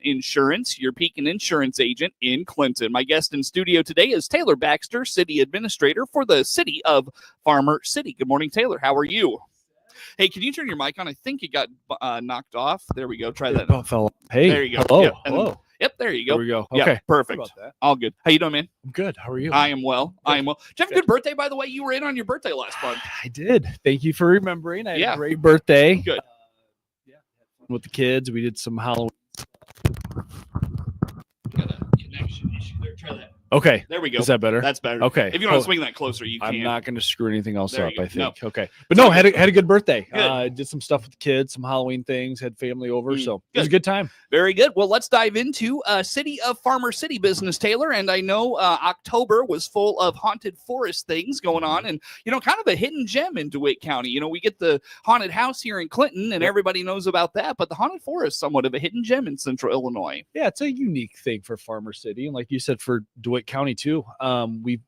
Insurance, your Pekin Insurance agent in Clinton. My guest in studio today is Taylor Baxter, City Administrator for the City of Farmer City. Good morning, Taylor. How are you? Hey, can you turn your mic on? I think it got knocked off. There we go. Try that. Hey, there you go. Hello. Yep. Hello. Yep, there you go. There we go. Yep, Okay. perfect. Sorry about that. All good. How you doing, man? I'm good. How are you? I am well. Good. I am well. Did you have a good birthday, by the way? You were in on your birthday last month. I did. Thank you for remembering. I had Yeah. a great birthday. Good. Yeah, had fun with the kids. We did some Halloween. Got a connection issue there. Try that. Okay. There we go. Is that better? That's better. Okay. If you want to swing that closer, you can. I'm not going to screw anything else There up, you go. I think. No. Okay. But no, had a good birthday. Good. Did some stuff with the kids, some Halloween things, had family over. So it was a Good. good time. Very good. Well, let's dive into City of Farmer City business, Taylor. And I know October was full of haunted forest things going on and, kind of a hidden gem in DeWitt County. We get the haunted house here in Clinton and everybody knows about that, but the haunted forest, somewhat of a hidden gem in central Illinois. Yeah, it's a unique thing for Farmer City. And like you said, for DeWitt County too.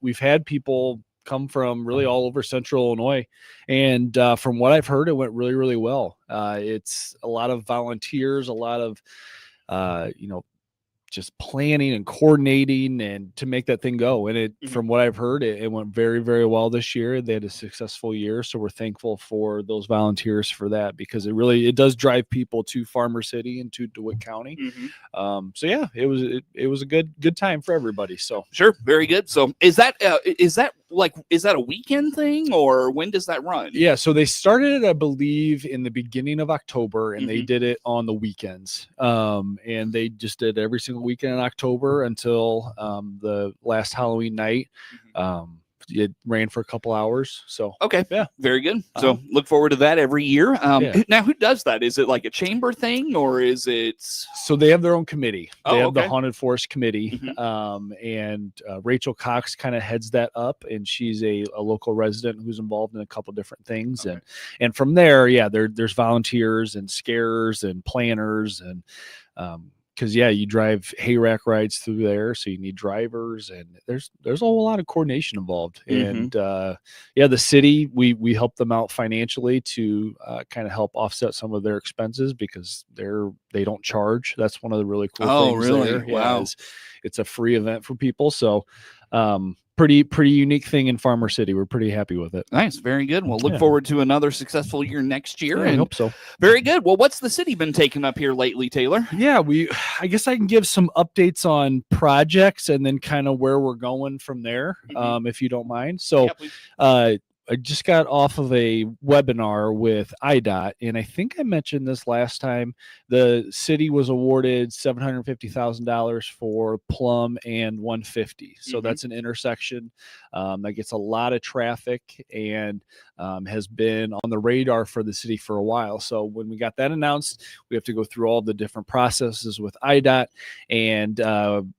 We've had people come from really all over central Illinois. And from what I've heard, it went really, really well. It's a lot of volunteers, a lot of, just planning and coordinating and to make that thing go. And from what I've heard, it went very, very well this year. They had a successful year. So we're thankful for those volunteers for that, because it does drive people to Farmer City and to DeWitt County. So yeah, it was a good time for everybody. So sure. Very good. So is that a weekend thing, or when does that run? Yeah. So they started it, I believe, in the beginning of October, and they did it on the weekends. And they just did every single weekend in October until the last Halloween night. It ran for a couple hours. So okay, yeah, very good. So look forward to that every year. Yeah. Now, who does that? Is it like a chamber thing, or is it? So they have their own committee. They have okay. the Haunted Forest Committee, and Rachel Cox kind of heads that up, and she's a local resident who's involved in a couple different things. Okay. And from there, yeah, there's volunteers and scarers and planners and because you drive hayrack rides through there, so you need drivers, and there's a whole lot of coordination involved. And the city, we help them out financially to kind of help offset some of their expenses, because they don't charge. That's one of the really cool things. Oh, really? There. Wow. It's a free event for people. So pretty unique thing in Farmer City. We're pretty happy with it. Nice. Very good. We'll look forward to another successful year next year. I hope so. Very good. Well, what's the city been taking up here lately, Taylor? Yeah, I guess I can give some updates on projects and then kind of where we're going from there, if you don't mind. So, I just got off of a webinar with IDOT, and I think I mentioned this last time. The city was awarded $750,000 for Plum and 150. So that's an intersection that gets a lot of traffic and has been on the radar for the city for a while. So when we got that announced, we have to go through all the different processes with IDOT, and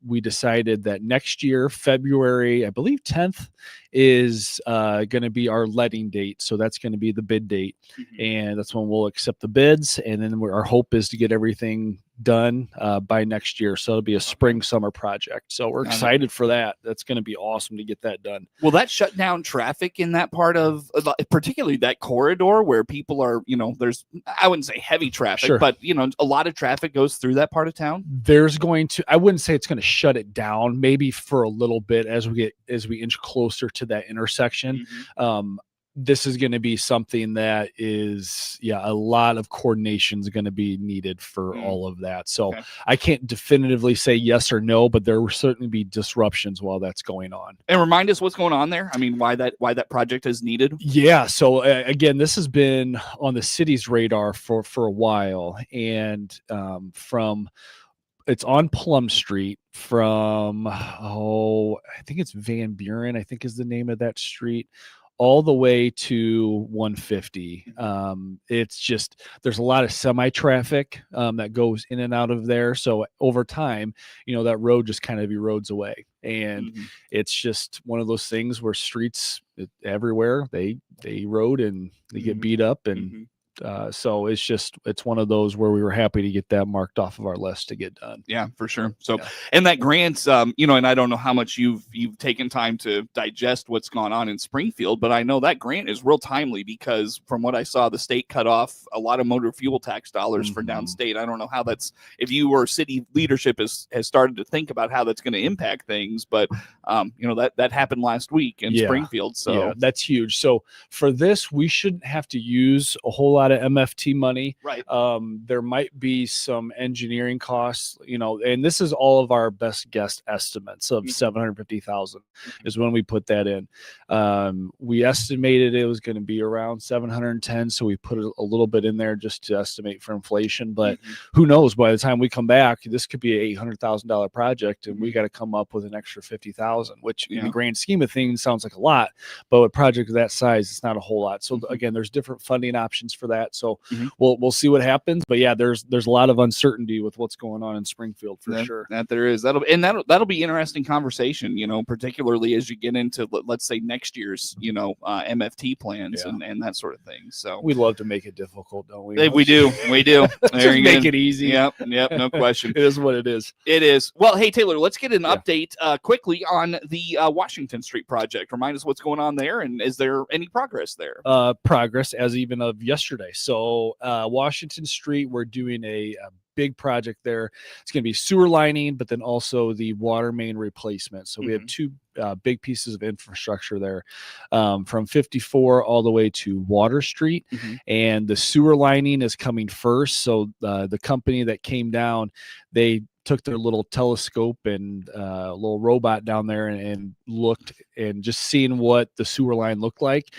we decided that next year, February, I believe 10th, is going to be our letting date. So that's going to be the bid date, and that's when we'll accept the bids, and then our hope is to get everything done by next year. So it'll be a spring summer project. So we're excited for that. That's going to be awesome to get that done. Will that shut down traffic in that part of, particularly that corridor where people are, there's, I wouldn't say heavy traffic, but a lot of traffic goes through that part of town? There's going to, I wouldn't say it's going to shut it down, maybe for a little bit as we inch closer to that intersection. This is going to be something that is, a lot of coordination is going to be needed for all of that. So I can't definitively say yes or no, but there will certainly be disruptions while that's going on. And remind us what's going on there. I mean, why that project is needed. Yeah. So again, this has been on the city's radar for a while, and it's on Plum Street from, I think it's Van Buren, I think is the name of that street, all the way to 150. It's just, there's a lot of semi-traffic that goes in and out of there. So over time, that road just kind of erodes away. And it's just one of those things where streets everywhere, they erode and they get beat up. And So it's one of those where we were happy to get that marked off of our list to get done. Yeah, for sure. So, and that grant, and I don't know how much you've taken time to digest what's gone on in Springfield, but I know that grant is real timely because from what I saw, the state cut off a lot of motor fuel tax dollars for downstate. I don't know how if you or city leadership has started to think about how that's going to impact things, but that happened last week in Springfield. So that's huge. So for this, we shouldn't have to use a whole lot of MFT money. Right. There might be some engineering costs, and this is all of our best guess estimates of 750,000 is when we put that in. We estimated it was going to be around 710, so we put a little bit in there just to estimate for inflation. But who knows? By the time we come back, this could be an $800,000 project, and we got to come up with an extra 50,000, which in the grand scheme of things sounds like a lot, but with projects of that size, it's not a whole lot. So again, there's different funding options for that. So we'll see what happens. But yeah, there's a lot of uncertainty with what's going on in Springfield for sure. That there is. That'll be interesting conversation, particularly as you get into, let's say, next year's, MFT plans and that sort of thing. So we love to make it difficult, don't we? We do. Just make it easy. Yep, no question. It is what it is. It is. Well, hey, Taylor, let's get an update quickly on the Washington Street project. Remind us what's going on there, and is there any progress there? Progress as even of yesterday. So Washington Street, we're doing a big project there. It's going to be sewer lining, but then also the water main replacement. So we have two big pieces of infrastructure there, from 54 all the way to Water Street, and the sewer lining is coming first. So the company that came down, they took their little telescope and a little robot down there and looked and just seeing what the sewer line looked like.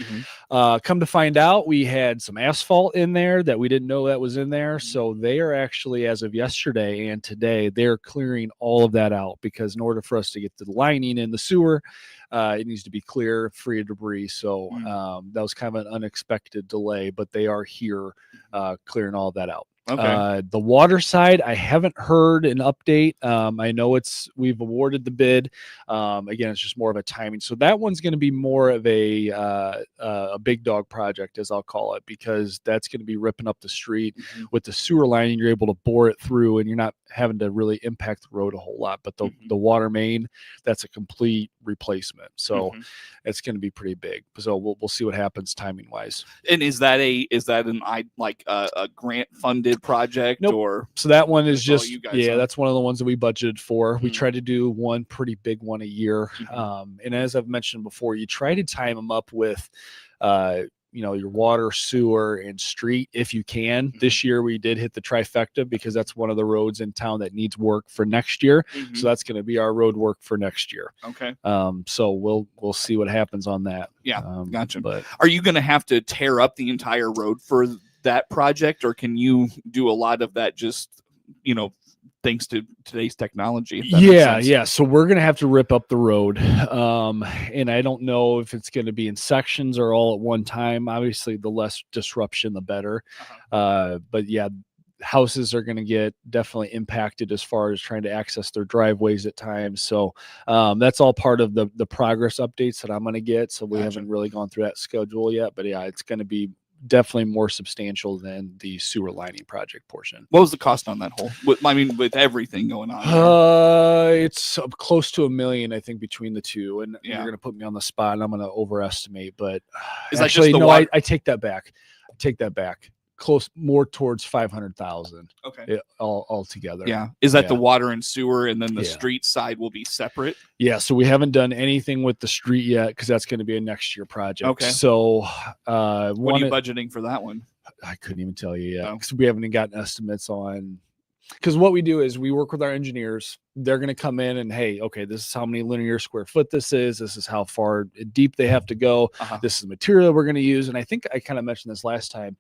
Come to find out, we had some asphalt in there that we didn't know that was in there. So they are actually, as of yesterday and today, they're clearing all of that out, because in order for us to get the lining in the sewer, it needs to be clear, free of debris. So that was kind of an unexpected delay, but they are here clearing all of that out. Okay. The water side, I haven't heard an update. I know we've awarded the bid. Again, it's just more of a timing. So that one's going to be more of a big dog project, as I'll call it, because that's going to be ripping up the street with the sewer lining. You're able to bore it through, and you're not having to really impact the road a whole lot. But the water main, that's a complete replacement. So it's going to be pretty big. So we'll see what happens timing wise. And is that a grant funded project? Nope. Or so that one is just that's that's one of the ones that we budgeted for. We try to do one pretty big one a year, and as I've mentioned before, you try to time them up with your water, sewer, and street if you can. This year we did hit the trifecta because that's one of the roads in town that needs work for next year. So that's going to be our road work for next year. Okay. So we'll see what happens on that. Yeah, gotcha. But are you going to have to tear up the entire road for that project, or can you do a lot of that just thanks to today's technology? Yeah. So we're going to have to rip up the road. And I don't know if it's going to be in sections or all at one time. Obviously, the less disruption, the better. But yeah, houses are going to get definitely impacted as far as trying to access their driveways at times. So that's all part of the progress updates that I'm going to get. So we haven't really gone through that schedule yet. But yeah, it's going to be definitely more substantial than the sewer lining project portion. What was the cost on that whole? With everything going on. It's close to $1 million, I think, between the two. And you're going to put me on the spot, and I'm going to overestimate. But I take that back. Close more towards 500,000. Okay. All together. Yeah. Is that the water and sewer, and then the street side will be separate? Yeah. So we haven't done anything with the street yet, because that's going to be a next year project. Okay. So what are you budgeting for that one? I couldn't even tell you yet, because we haven't gotten estimates on. Because what we do is we work with our engineers. They're going to come in and, hey, okay, this is how many linear square foot this is. This is how far deep they have to go. This is the material we're going to use. And I think I kind of mentioned this last time.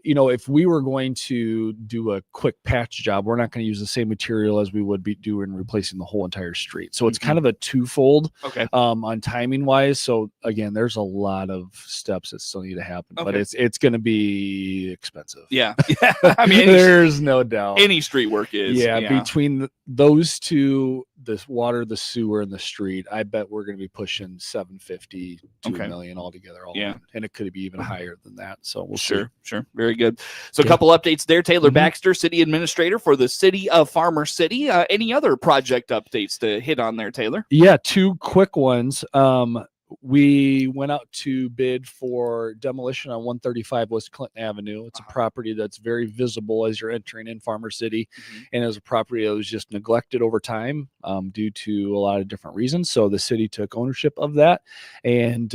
If we were going to do a quick patch job, we're not going to use the same material as we would be doing replacing the whole entire street. So it's kind of a twofold on timing wise. So again, there's a lot of steps that still need to happen, but it's going to be expensive. Yeah. I mean, there's no doubt. Any street work is. Yeah. Between those two, this water, the sewer, and the street, I bet we're going to be pushing 750 to Okay. $1 million altogether. Yeah. And it could be even higher than that. So we'll Sure, see. sure. Very good. So a couple updates there. Taylor Baxter, City Administrator for the City of Farmer City. Any other project updates to hit on there, Taylor? Yeah, two quick ones. We went out to bid for demolition on 135 West Clinton Avenue. It's a property that's very visible as you're entering in Farmer City, and it was a property that was just neglected over time due to a lot of different reasons. So the city took ownership of that, and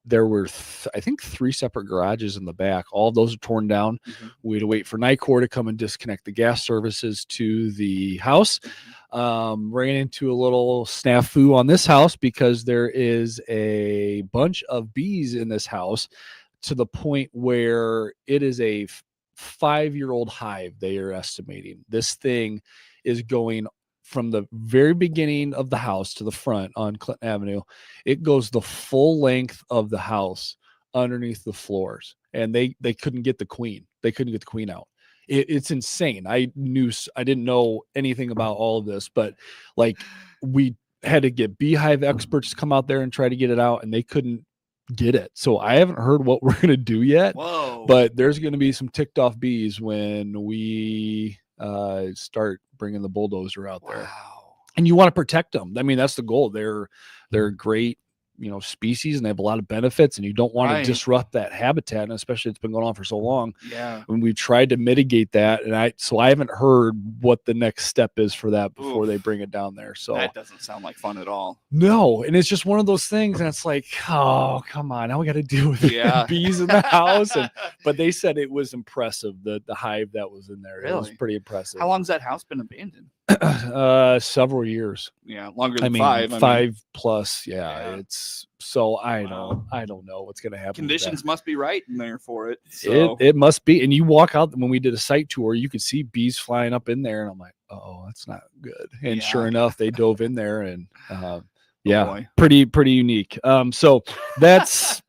there were, I think, 3 separate garages in the back. All of those are torn down. We had to wait for NICOR to come and disconnect the gas services to the house. Ran into a little snafu on this house because there is a bunch of bees in this house to the point where it is a 5-year-old hive they are estimating. This thing is going from the very beginning of the house to the front on Clinton Avenue. It goes the full length of the house underneath the floors, and they couldn't get the queen. They couldn't get the queen out. It's insane. I didn't know anything about all of this, but like we had to get beehive experts to come out there and try to get it out, and they couldn't get it. So I haven't heard what we're going to do yet. Whoa. But there's going to be some ticked off bees when we start bringing the bulldozer out there. Wow. And you want to protect them. I mean, that's the goal. They're great, species, and they have a lot of benefits, and you don't want to disrupt that habitat, and especially it's been going on for so long. Yeah. And we tried to mitigate that, and I haven't heard what the next step is for that before they bring it down there. So that doesn't sound like fun at all. No, and it's just one of those things, and it's like, oh, come on, now we got to deal with bees in the house. But they said it was impressive, the hive that was in there. Really? It was pretty impressive. How long's that house been abandoned? Several years. Yeah, longer than 5. 5 plus. Yeah. It's so I don't know what's going to happen. Conditions must be right in there for it. So. It must be. And you walk out when we did a site tour, you could see bees flying up in there, and I'm like, oh, that's not good. And sure enough, they dove in there, and pretty unique. So that's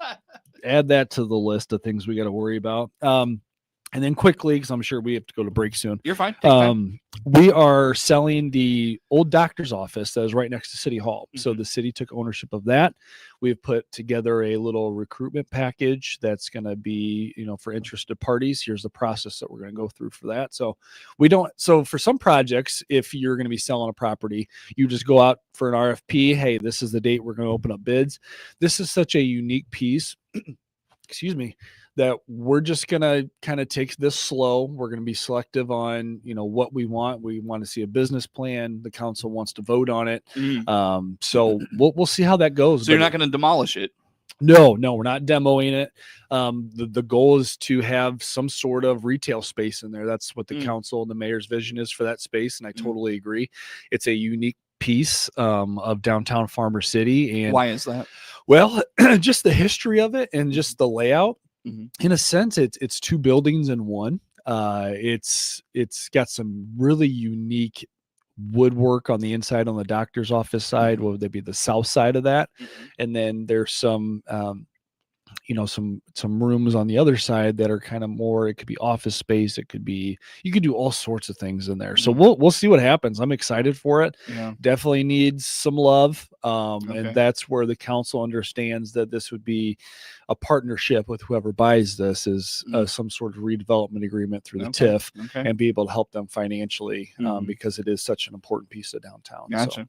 add that to the list of things we got to worry about. And then quickly, because I'm sure we have to go to break soon. You're fine. Take time. We are selling the old doctor's office that was right next to City Hall. So the city took ownership of that. We've put together a little recruitment package that's going to be, for interested parties. Here's the process that we're going to go through for that. So for some projects, if you're going to be selling a property, you just go out for an RFP. Hey, this is the date we're going to open up bids. This is such a unique piece. Excuse me. That we're just going to kind of take this slow. We're going to be selective on, what we want. We want to see a business plan. The council wants to vote on it. So we'll see how that goes. So you're not going to demolish it? No, we're not demoing it. The goal is to have some sort of retail space in there. That's what the council and the mayor's vision is for that space. And I totally agree. It's a unique piece of downtown Farmer City. And why is that? Well, just the history of it and just the layout. In a sense, it's 2 buildings in one. It's got some really unique woodwork on the inside on the doctor's office side. What would they be? The south side of that, and then there's some some rooms on the other side that are kind of more. It could be office space. It could be, you could do all sorts of things in there. So we'll see what happens. I'm excited for it. Yeah. Definitely needs some love. And that's where the council understands that this would be a partnership with whoever buys this, is some sort of redevelopment agreement through the TIF and be able to help them financially because it is such an important piece of downtown. Gotcha.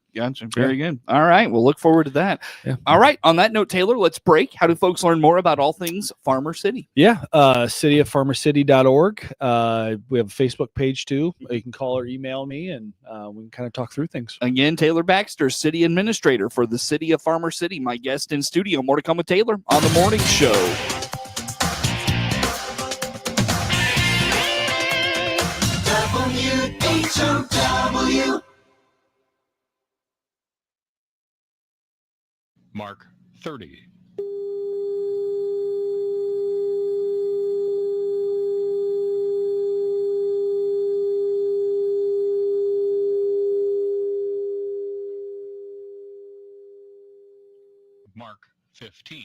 Very good. All right. We'll look forward to that. Yeah. All right. On that note, Taylor, let's break. How do folks learn more about all things Farmer City? Yeah. cityoffarmercity.org. We have a Facebook page too. You can call or email me and we can kind of talk through things. Again, Taylor Baxter, City Administrator for the City of Farmer City, my guest in studio. More to come with Taylor on the morning show. WHOW. Mark 30. Mark 15.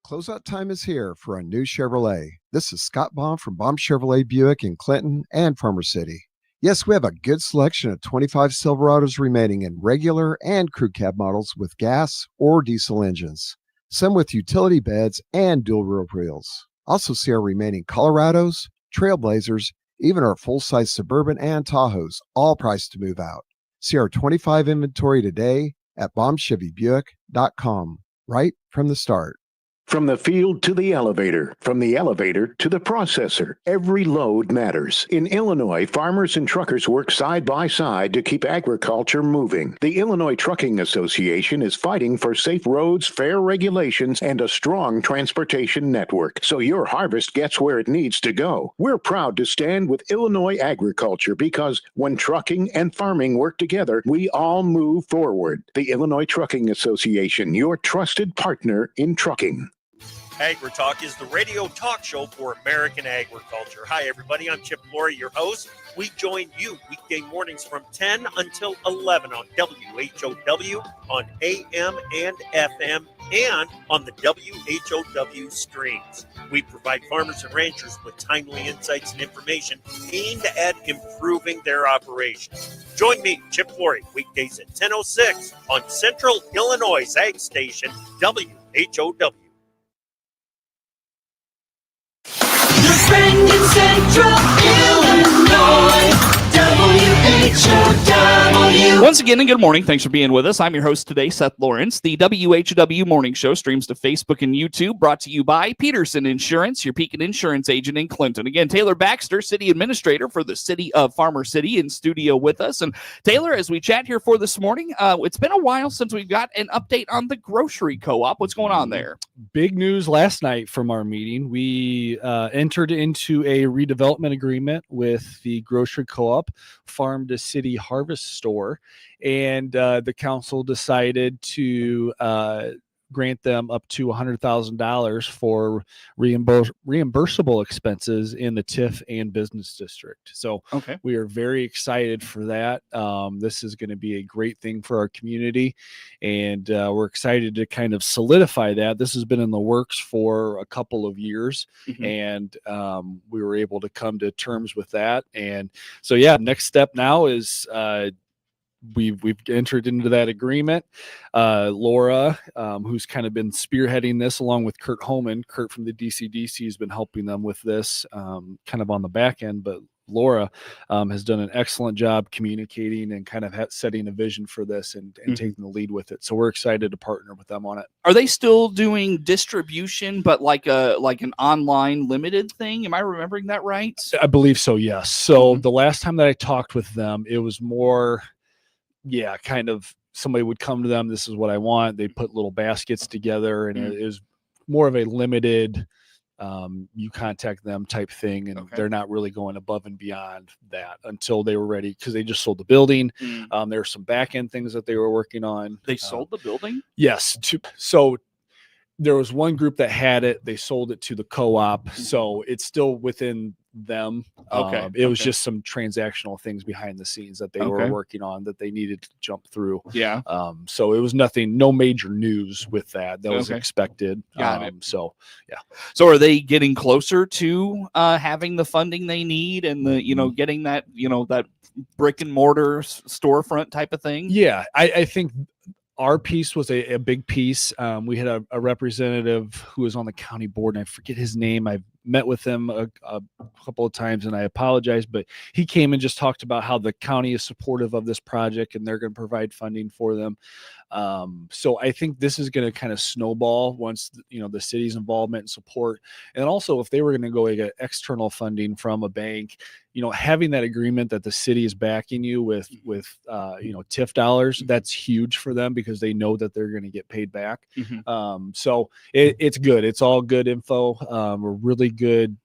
Closeout time is here for a new Chevrolet. This is Scott Baum from Baum Chevrolet Buick in Clinton and Farmer City. Yes, we have a good selection of 25 Silverados remaining in regular and crew cab models with gas or diesel engines. Some with utility beds and dual rope wheels. Also see our remaining Colorados, Trailblazers, even our full-size Suburban and Tahoes, all priced to move out. See our 25 inventory today at bombchevybuick.com, right from the start. From the field to the elevator, from the elevator to the processor, every load matters. In Illinois, farmers and truckers work side by side to keep agriculture moving. The Illinois Trucking Association is fighting for safe roads, fair regulations, and a strong transportation network, so your harvest gets where it needs to go. We're proud to stand with Illinois agriculture because when trucking and farming work together, we all move forward. The Illinois Trucking Association, your trusted partner in trucking. AgriTalk is the radio talk show for American agriculture. Hi, everybody. I'm Chip Laurie, your host. We join you weekday mornings from 10 until 11 on WHOW, on AM and FM, and on the WHOW streams. We provide farmers and ranchers with timely insights and information aimed at improving their operations. Join me, Chip Laurie, weekdays at 10:06 on Central Illinois Ag Station, WHOW. Your friend in Central Illinois, WHOW. Once again, and good morning. Thanks for being with us. I'm your host today, Seth Lawrence. The WHOW Morning Show streams to Facebook and YouTube, brought to you by Peterson Insurance, your Pekin Insurance agent in Clinton. Again, Taylor Baxter, City Administrator for the City of Farmer City, in studio with us. And Taylor, as we chat here for this morning, it's been a while since we've got an update on the grocery co-op. What's going on there? Big news last night from our meeting. We entered into a redevelopment agreement with the grocery co-op Farm to City Harvest Store, and the council decided to grant them up to $100,000 for reimbursable expenses in the TIF and business district. So we are very excited for that. This is going to be a great thing for our community, and we're excited to kind of solidify that. This has been in the works for a couple of years, and we were able to come to terms with that. And so, next step now is we've entered into that agreement. Laura, who's kind of been spearheading this along with Kurt Homan. Kurt from the DCDC has been helping them with this kind of on the back end, but Laura has done an excellent job communicating and kind of setting a vision for this and taking the lead with it. So we're excited to partner with them on it. Are they still doing distribution, but like an online limited thing? Am I remembering that right? I believe so, yes. So the last time that I talked with them, it was more kind of somebody would come to them. This is what I want. They put little baskets together, and it was more of a limited, you contact them type thing. And they're not really going above and beyond that until they were ready, because they just sold the building. There were some back end things that they were working on. They sold the building? Yes. So there was one group that had it. They sold it to the co-op. So it's still within them. It was just some transactional things behind the scenes that they were working on that they needed to jump through. So it was no major news with that. That was expected. Got it. So are they getting closer to having the funding they need and the getting that that brick and mortar storefront type of thing? I think our piece was a big piece. We had a representative who was on the county board, and I forget his name. I've met with him a couple of times, and I apologize, but he came and just talked about how the county is supportive of this project and they're going to provide funding for them. So I think this is going to kind of snowball once the city's involvement and support. And also, if they were going to go get external funding from a bank, having that agreement that the city is backing you with TIF dollars, that's huge for them because they know that they're going to get paid back. So it's good. It's all good info. We're really good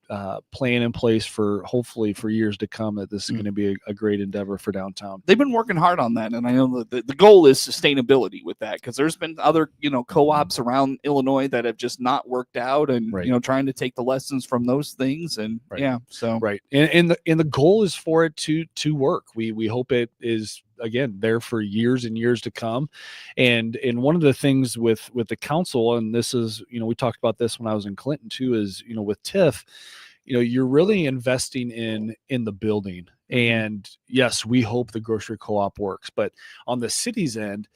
plan in place for hopefully for years to come that this is going to be a great endeavor for downtown. They've been working hard on that, and I know the goal is sustainability with that, because there's been other co-ops around Illinois that have just not worked out, and trying to take the lessons from those things, and and the goal is for it to work. We hope it is again there for years and years to come. And one of the things with the council, and this is we talked about this when I was in Clinton too, is with TIF, you're really investing in the building. And yes, we hope the grocery co-op works, but on the city's end,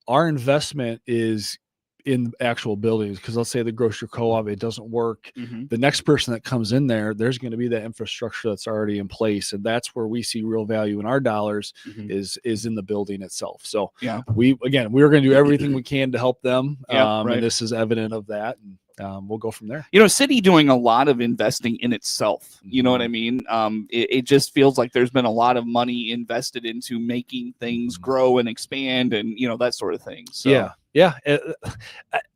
our investment is in actual buildings. Because let's say the grocery co-op, it doesn't work. The next person that comes in there's going to be that infrastructure that's already in place, and that's where we see real value in our dollars is in the building itself. So we're going to do everything we can to help them. And this is evident of that. And we'll go from there. City doing a lot of investing in itself. You know what I mean? It just feels like there's been a lot of money invested into making things grow and expand and, that sort of thing. So. Yeah.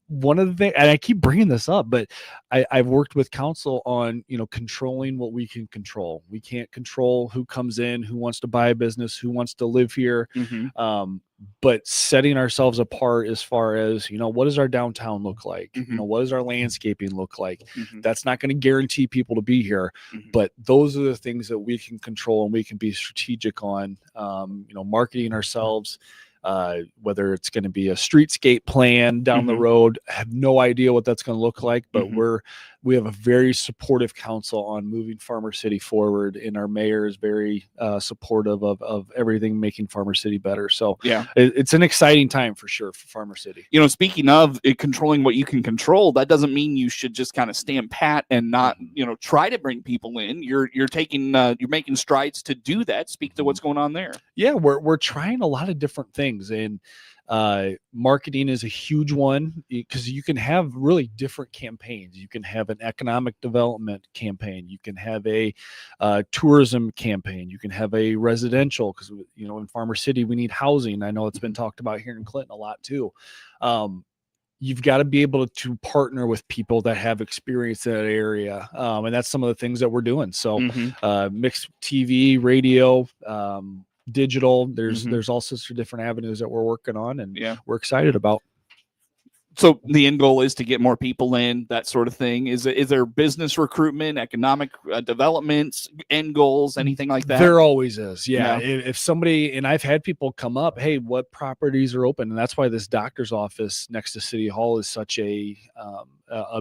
One of the things, and I keep bringing this up, but I've worked with council on, controlling what we can control. We can't control who comes in, who wants to buy a business, who wants to live here. But setting ourselves apart as far as, what does our downtown look like? What does our landscaping look like? That's not going to guarantee people to be here, but those are the things that we can control and we can be strategic on, marketing ourselves. Whether it's going to be a streetscape plan down the road, I have no idea what that's going to look like, but we have a very supportive council on moving Farmer City forward, and our mayor is very supportive of everything making Farmer City better. So it's an exciting time for sure for Farmer City. Speaking of controlling what you can control, that doesn't mean you should just kind of stand pat and not, try to bring people in. You're making strides to do that. Speak to what's going on there. Yeah, we're trying a lot of different things, and marketing is a huge one because you can have really different campaigns. You can have an economic development campaign. You can have a tourism campaign. You can have a residential because, in Farmer City, we need housing. I know it's been talked about here in Clinton a lot too. You've got to be able to partner with people that have experience in that area. And that's some of the things that we're doing. So mixed TV, radio, digital, there's all sorts of different avenues that we're working on and we're excited about. So the end goal is to get more people in, that sort of thing. Is there business recruitment, economic developments, end goals, anything like that? There always is. Yeah. If somebody, and I've had people come up, hey, what properties are open? And that's why this doctor's office next to City Hall is such a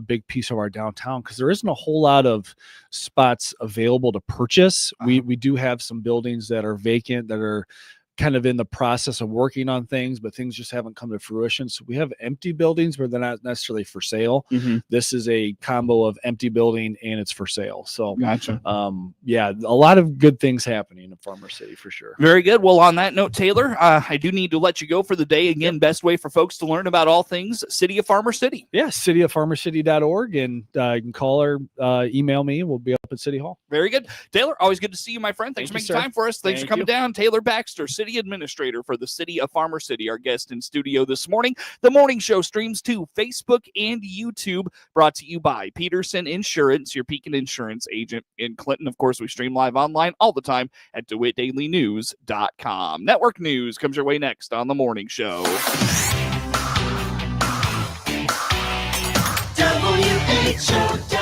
big piece of our downtown, because there isn't a whole lot of spots available to purchase. We do have some buildings that are vacant that are kind of in the process of working on things, but things just haven't come to fruition. So we have empty buildings, but they're not necessarily for sale. This is a combo of empty building and it's for sale. So gotcha. A lot of good things happening in Farmer City for sure. Very good. Well, on that note, Taylor, I do need to let you go for the day. Again, best way for folks to learn about all things City of Farmer City. Yeah, cityoffarmercity.org, and you can call or email me. We'll be up at City Hall. Very good. Taylor, always good to see you, my friend. Thanks for making time for us. Thanks for coming down. Taylor Baxter, City Administrator for the City of Farmer City, our guest in studio this morning. The morning show streams to Facebook and YouTube, brought to you by Peterson Insurance, your Pekin Insurance agent in Clinton. Of course, we stream live online all the time at DeWittDailyNews.com. Network news comes your way next on the morning show. WHOW.